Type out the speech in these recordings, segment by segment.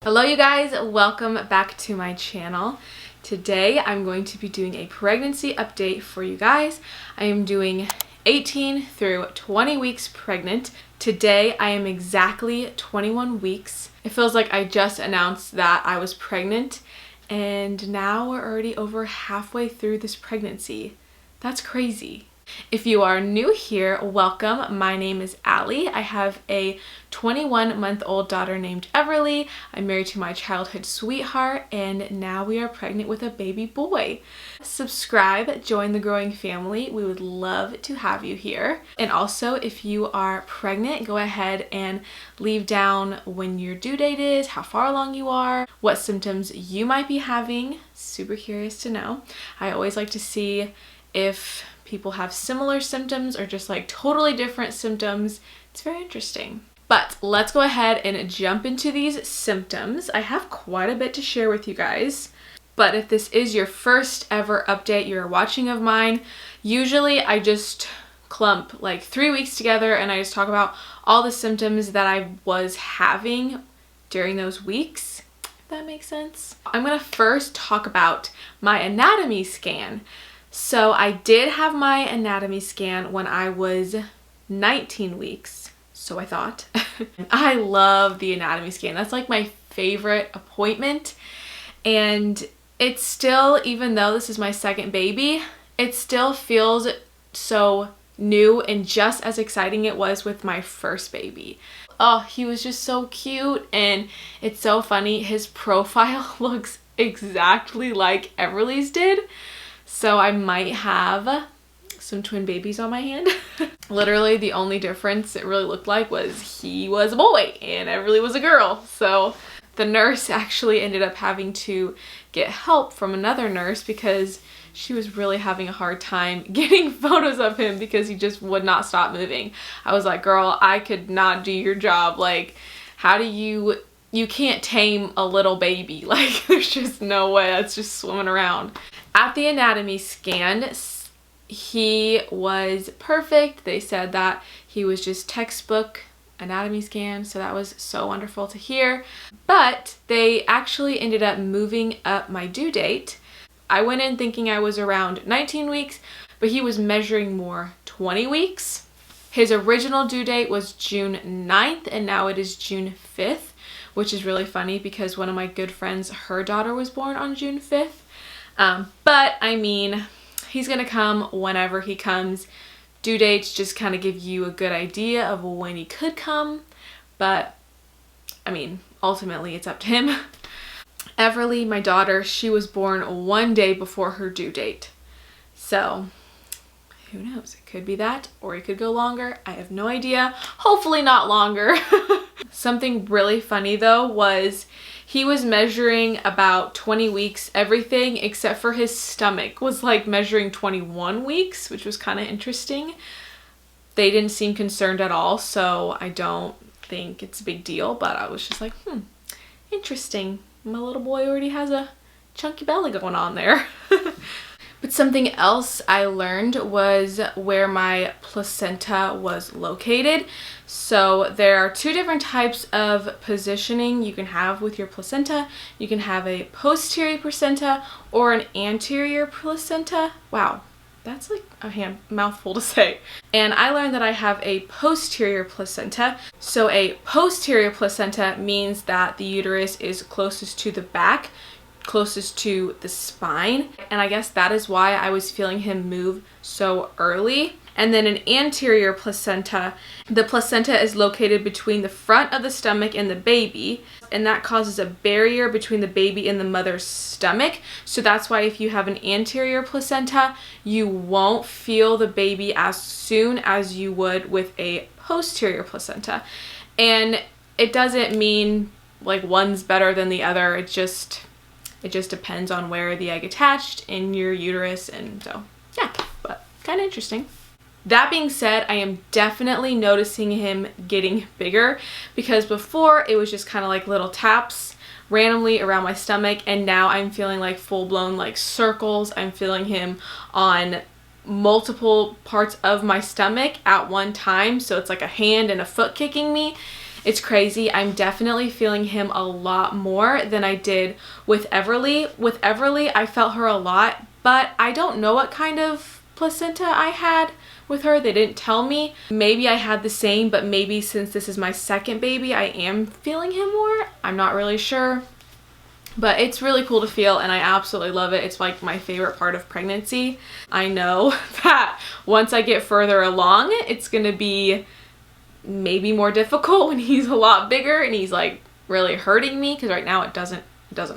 Hello you guys, welcome back to my channel. Today I'm going to be doing a pregnancy update for you guys. I am doing 18 through 20 weeks pregnant. Today I am exactly 21 weeks. It feels like I just announced that I was pregnant and now we're already over halfway through this pregnancy. That's crazy. If you are new here, welcome. My name is Alli. I have a 21-month-old daughter named Everly. I'm married to my childhood sweetheart, and now we are pregnant with a baby boy. Subscribe, join the growing family. We would love to have you here. And also, if you are pregnant, go ahead and leave down when your due date is, how far along you are, what symptoms you might be having. Super curious to know. I always like to see if people have similar symptoms or just like totally different symptoms. It's very interesting. But let's go ahead and jump into these symptoms. I have quite a bit to share with you guys. But if this is your first ever update you're watching of mine, usually I just clump like 3 weeks together and I just talk about all the symptoms that I was having during those weeks. If that makes sense. I'm gonna first talk about my anatomy scan. So I did have my anatomy scan when I was 19 weeks, so I thought. I love the anatomy scan. That's like my favorite appointment. And it's still, even though this is my second baby, it still feels so new and just as exciting it was with my first baby. Oh, he was just so cute and it's so funny. His profile looks exactly like Everly's did. So I might have some twin babies on my hand. Literally the only difference it really looked like was he was a boy and Everly was a girl. So the nurse actually ended up having to get help from another nurse because she was really having a hard time getting photos of him because he just would not stop moving. I was like, girl, I could not do your job. Like, how do you can't tame a little baby. Like, there's just no way. That's just swimming around. At the anatomy scan, he was perfect. They said that he was just textbook anatomy scan, so that was so wonderful to hear. But they actually ended up moving up my due date. I went in thinking I was around 19 weeks, but he was measuring more 20 weeks. His original due date was June 9th, and now it is June 5th, which is really funny because one of my good friends, her daughter was born on June 5th. But I mean, he's gonna come whenever he comes. Due dates just kind of give you a good idea of when he could come, but I mean, ultimately it's up to him. Everly, my daughter, she was born one day before her due date. So who knows? It could be that, or it could go longer. I have no idea. Hopefully not longer. Something really funny though was he was measuring about 20 weeks, everything except for his stomach was like measuring 21 weeks, which was kind of interesting. They didn't seem concerned at all, so I don't think it's a big deal, but I was just like, interesting. My little boy already has a chunky belly going on there. But something else I learned was where my placenta was located. So there are two different types of positioning you can have with your placenta. You can have a posterior placenta or an anterior placenta. Wow, that's like a mouthful to say. And I learned that I have a posterior placenta. So a posterior placenta means that the uterus is closest to the back, closest to the spine, and I guess that is why I was feeling him move so early. And then an anterior placenta, the placenta is located between the front of the stomach and the baby, and that causes a barrier between the baby and the mother's stomach. So that's why if you have an anterior placenta, you won't feel the baby as soon as you would with a posterior placenta. And it doesn't mean like one's better than the other. It just depends on where the egg attached in your uterus, and so yeah, but kind of interesting. That being said, I am definitely noticing him getting bigger because before it was just kind of like little taps randomly around my stomach, and now I'm feeling like full-blown like circles. I'm feeling him on multiple parts of my stomach at one time, so it's like a hand and a foot kicking me. It's crazy. I'm definitely feeling him a lot more than I did with Everly. With Everly, I felt her a lot, but I don't know what kind of placenta I had with her. They didn't tell me. Maybe I had the same, but maybe since this is my second baby, I am feeling him more. I'm not really sure. But it's really cool to feel, and I absolutely love it. It's like my favorite part of pregnancy. I know that once I get further along, it's gonna be maybe more difficult when he's a lot bigger and he's like really hurting me, because right now it doesn't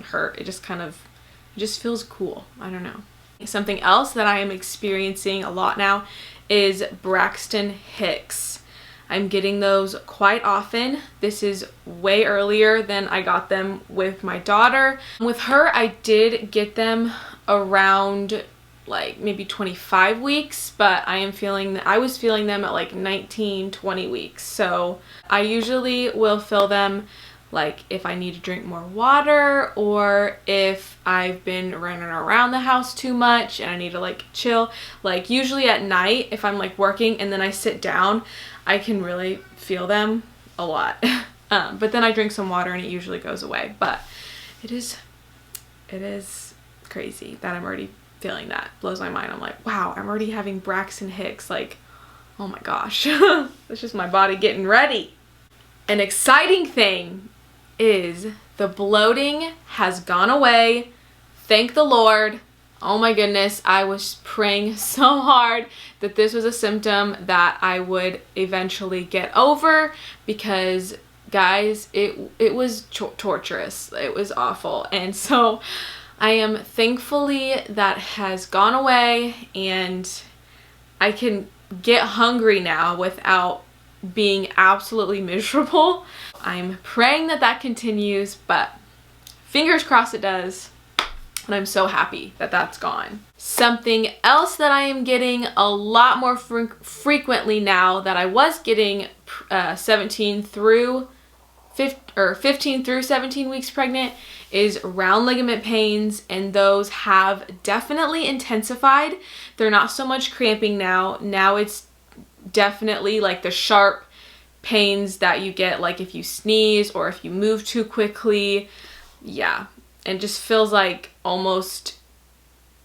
hurt. It just feels cool. I don't know. Something else that I am experiencing a lot now is Braxton Hicks. I'm getting those quite often. This is way earlier than I got them with my daughter. With her, I did get them around like maybe 25 weeks, but I was feeling them at like 19, 20 weeks. So I usually will feel them like if I need to drink more water, or if I've been running around the house too much and I need to like chill. Like usually at night, if I'm like working and then I sit down, I can really feel them a lot. But then I drink some water and it usually goes away. But it is crazy that I'm already feeling that. Blows my mind. I'm like, wow, I'm already having Braxton Hicks. Like, oh my gosh. That's just my body getting ready. An exciting thing is the bloating has gone away. Thank the Lord. Oh my goodness, I was praying so hard that this was a symptom that I would eventually get over, because guys, it was torturous. It was awful. And so I am thankfully that has gone away, and I can get hungry now without being absolutely miserable. I'm praying that that continues, but fingers crossed it does. And I'm so happy that that's gone. Something else that I am getting a lot more frequently now that I was getting 15 through 17 weeks pregnant is round ligament pains, and those have definitely intensified. They're not so much cramping now. Now it's definitely like the sharp pains that you get like if you sneeze or if you move too quickly. Yeah. And just feels like almost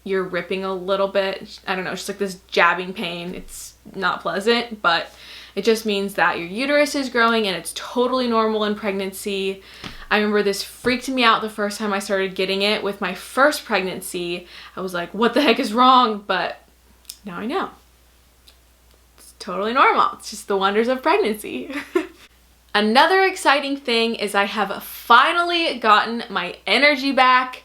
you're ripping a little bit. I don't know, it's just like this jabbing pain. It's not pleasant, but it just means that your uterus is growing, and it's totally normal in pregnancy. I remember this freaked me out the first time I started getting it with my first pregnancy. I was like, what the heck is wrong? But now I know. It's totally normal. It's just the wonders of pregnancy. Another exciting thing is I have finally gotten my energy back.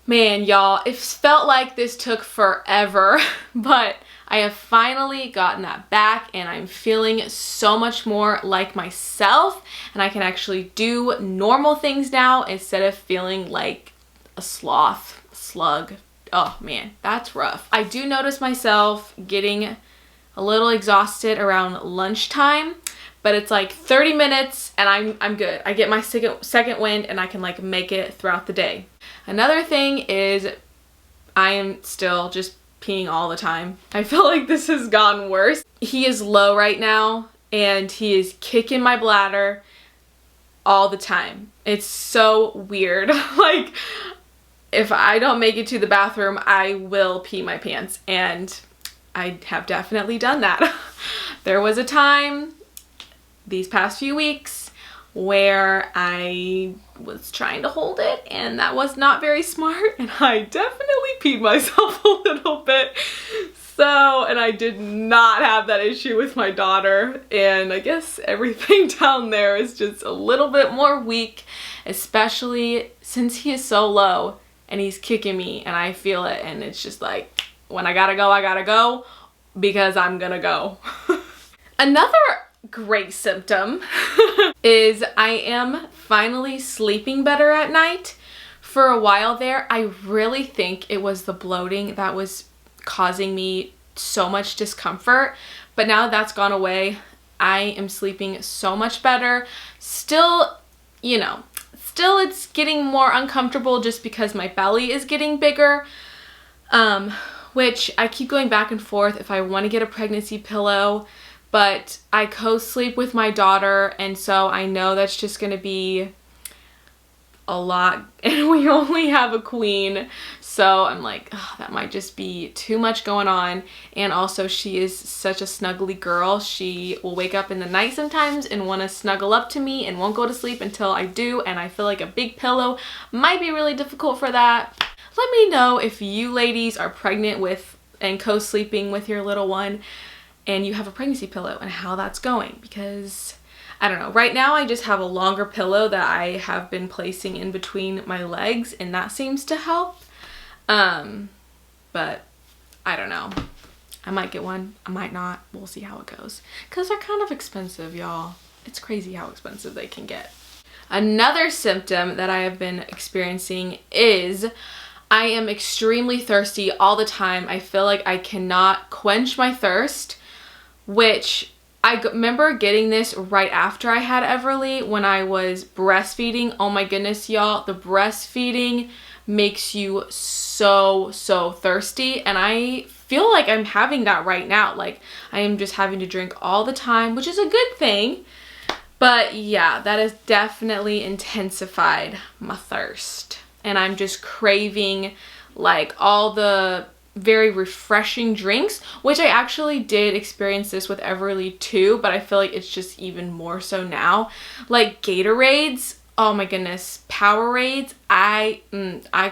Man, y'all, it felt like this took forever, but I have finally gotten that back, and I'm feeling so much more like myself, and I can actually do normal things now instead of feeling like a slug. Oh man, that's rough. I do notice myself getting a little exhausted around lunchtime, but it's like 30 minutes and I'm good. I get my second wind and I can like make it throughout the day. Another thing is I am still just peeing all the time. I feel like this has gotten worse. He is low right now and he is kicking my bladder all the time. It's so weird. Like if I don't make it to the bathroom, I will pee my pants, and I have definitely done that. There was a time these past few weeks where I was trying to hold it, and that was not very smart, and I definitely peed myself a little bit. So, and I did not have that issue with my daughter, and I guess everything down there is just a little bit more weak, especially since he is so low and he's kicking me and I feel it, and it's just like, when I gotta go because I'm gonna go. Another great symptom is I am finally sleeping better at night. For a while there, I really think it was the bloating that was causing me so much discomfort, but now that that's gone away, I am sleeping so much better. Still, you know, it's getting more uncomfortable just because my belly is getting bigger, which I keep going back and forth if I want to get a pregnancy pillow, but I co-sleep with my daughter, and so I know that's just gonna be a lot, and we only have a queen, so I'm like, oh, that might just be too much going on. And also, she is such a snuggly girl. She will wake up in the night sometimes and want to snuggle up to me and won't go to sleep until I do, and I feel like a big pillow might be really difficult for that. Let me know if you ladies are pregnant with and co-sleeping with your little one and you have a pregnancy pillow and how that's going, because I don't know. Right now I just have a longer pillow that I have been placing in between my legs, and that seems to help. But I don't know. I might get one. I might not. We'll see how it goes. Because they're kind of expensive, y'all. It's crazy how expensive they can get. Another symptom that I have been experiencing is I am extremely thirsty all the time. I feel like I cannot quench my thirst, which I remember getting this right after I had Everly when I was breastfeeding. Oh my goodness, y'all. The breastfeeding makes you so thirsty, and I feel like I'm having that right now. Like, I am just having to drink all the time, which is a good thing. But yeah, that has definitely intensified my thirst. And I'm just craving like all the very refreshing drinks, which I actually did experience this with Everly too, but I feel like it's just even more so now. Like Gatorades, oh my goodness, Powerades, I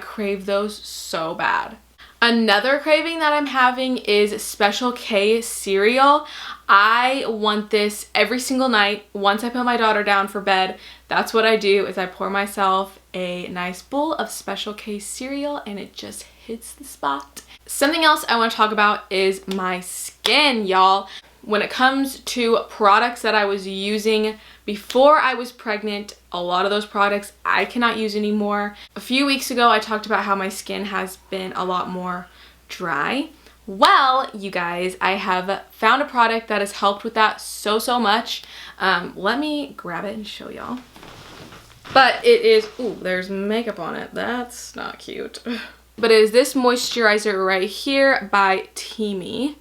crave those so bad. Another craving that I'm having is Special K cereal. I want this every single night. Once I put my daughter down for bed, that's what I do, is I pour myself a nice bowl of Special K cereal, and it just hits the spot. Something else I want to talk about is my skin, y'all. When it comes to products that I was using before I was pregnant, a lot of those products I cannot use anymore. A few weeks ago, I talked about how my skin has been a lot more dry. Well, you guys, I have found a product that has helped with that so much. Let me grab it and show y'all. But it is, ooh, there's makeup on it. That's not cute. But it is this moisturizer right here by Teami.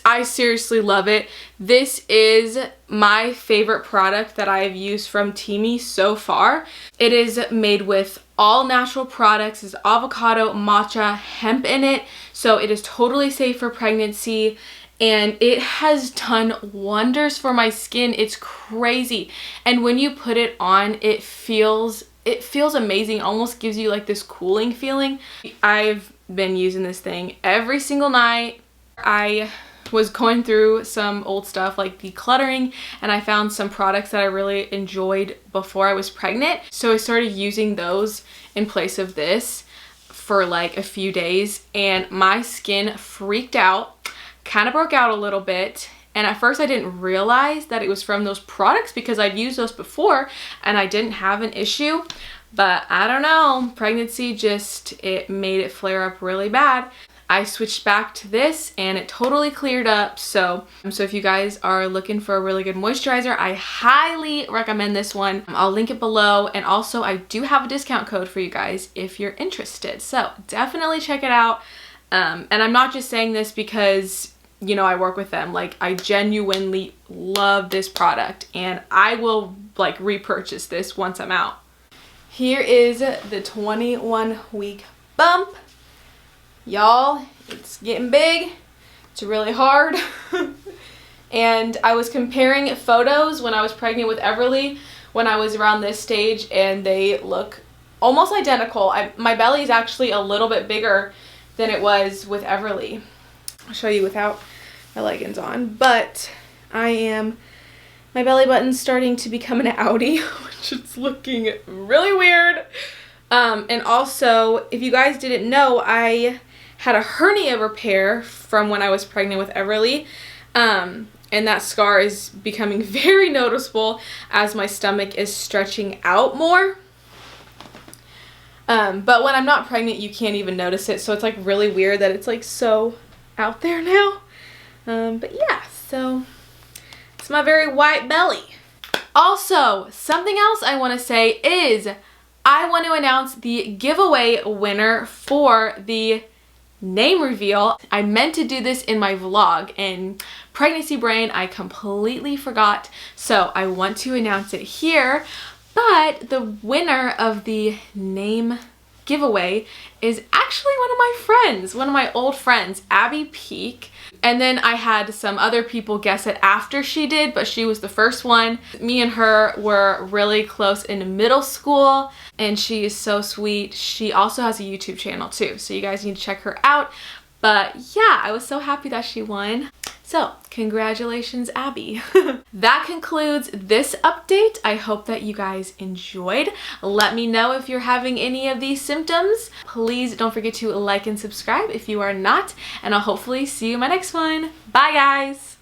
I seriously love it. This is my favorite product that I have used from Teami so far. It is made with all natural products. It's avocado, matcha, hemp in it. So it is totally safe for pregnancy. And it has done wonders for my skin. It's crazy. And when you put it on, it feels amazing. It almost gives you like this cooling feeling. I've been using this thing every single night. I was going through some old stuff like decluttering, and I found some products that I really enjoyed before I was pregnant. So I started using those in place of this for like a few days, and my skin freaked out, kind of broke out a little bit. And at first I didn't realize that it was from those products because I'd used those before and I didn't have an issue. But I don't know, pregnancy it made it flare up really bad. I switched back to this and it totally cleared up. So if you guys are looking for a really good moisturizer, I highly recommend this one. I'll link it below, and also I do have a discount code for you guys if you're interested. So definitely check it out. And I'm not just saying this because, you know, I work with them. Like, I genuinely love this product, and I will like repurchase this once I'm out. Here is the 21-week bump. Y'all, it's getting big. It's really hard. And I was comparing photos when I was pregnant with Everly when I was around this stage, and they look almost identical. My belly is actually a little bit bigger than it was with Everly. I'll show you without my leggings on, but my belly button's starting to become an outie, which is looking really weird. And also, if you guys didn't know, I had a hernia repair from when I was pregnant with Everly, and that scar is becoming very noticeable as my stomach is stretching out more. But when I'm not pregnant, you can't even notice it, so it's like really weird that it's like so out there now. But yeah, so it's my very white belly. Also, something else I want to say is I want to announce the giveaway winner for the name reveal. I meant to do this in my vlog, and pregnancy brain, I completely forgot. So I want to announce it here, but the winner of the name giveaway is actually one of my friends, one of my old friends, Abby Peak. And then I had some other people guess it after she did, but she was the first one. Me and her were really close in middle school, and she is so sweet. She also has a YouTube channel too, so you guys need to check her out. But yeah, I was so happy that she won. So congratulations, Abby. That concludes this update. I hope that you guys enjoyed. Let me know if you're having any of these symptoms. Please don't forget to like and subscribe if you are not, and I'll hopefully see you in my next one. Bye guys.